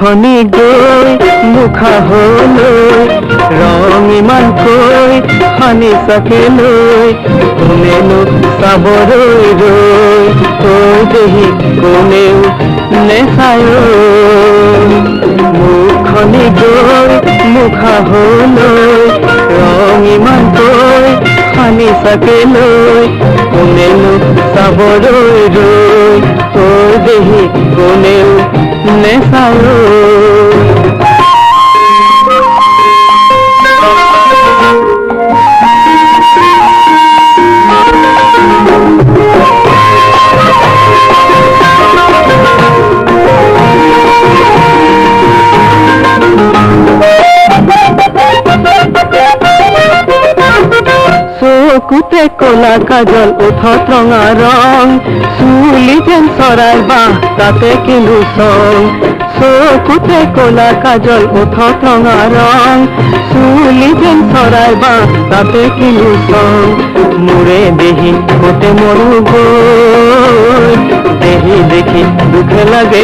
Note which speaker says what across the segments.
Speaker 1: খনি গৈ মুখা হলৈ ৰং ইমানকৈ সানি চাকেলৈ কোনেনো চাবলৈ ৰৈ তই দেহি কোনেও নেচায় মুখনি গৈ মুখা হলৈ ৰং ইমানকৈ সানি চাকেলৈ কোনেনো চাবলৈ ৰৈ তই দেহি কোনেও নেচায় চকুতে কলা কাজল ওঠত ৰঙা ৰং চুলি যেন চৰাইৰ বাহ তাতে কিনো চং চকুতে কলা কাজল ওঠত ৰঙা ৰং চুলি যেন চৰাইৰ বাহ তাতে কিনো চং মোৰে দেহি গোটে মৰো গৈ দেহি দেখি দুখে লাগে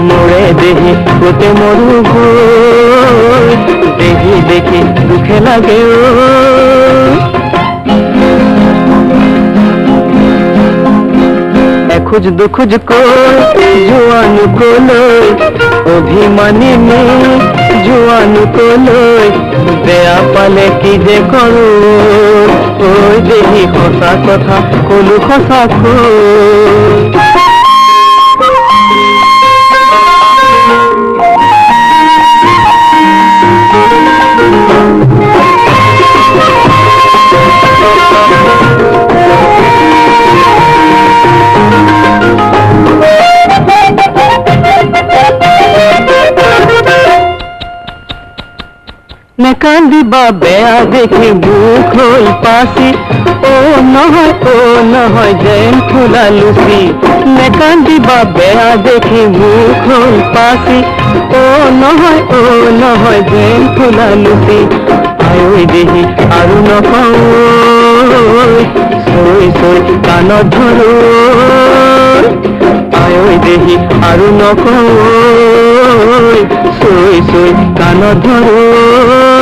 Speaker 1: মোৰে দেহি গোটে মৰো গৈ দেহি দেখি দুখে লাগে এখোজ দুখোজ কৈ জোৱানো কলৈ অভিমানী নে জোৱানো কলৈ বেয়া পালে কি যে কৰো ঐ দেহি সঁচা কথা কলো সঁচাকৈ নেকান্দিবা বেয়া দেখি মুখ হল পাচি ও নহয় যেন ফুলা লুচি নেকান্দিবা বেয়া দেখি মুখ হল পাচি ও নহয় যেন ফুলা লুচি আয়ৈ দেহি আৰু নকওঁ চৈ চৈ কাণত ধৰো আয়ৈ দেহি আৰু নকওঁ চৈ চৈ কাণত ধৰো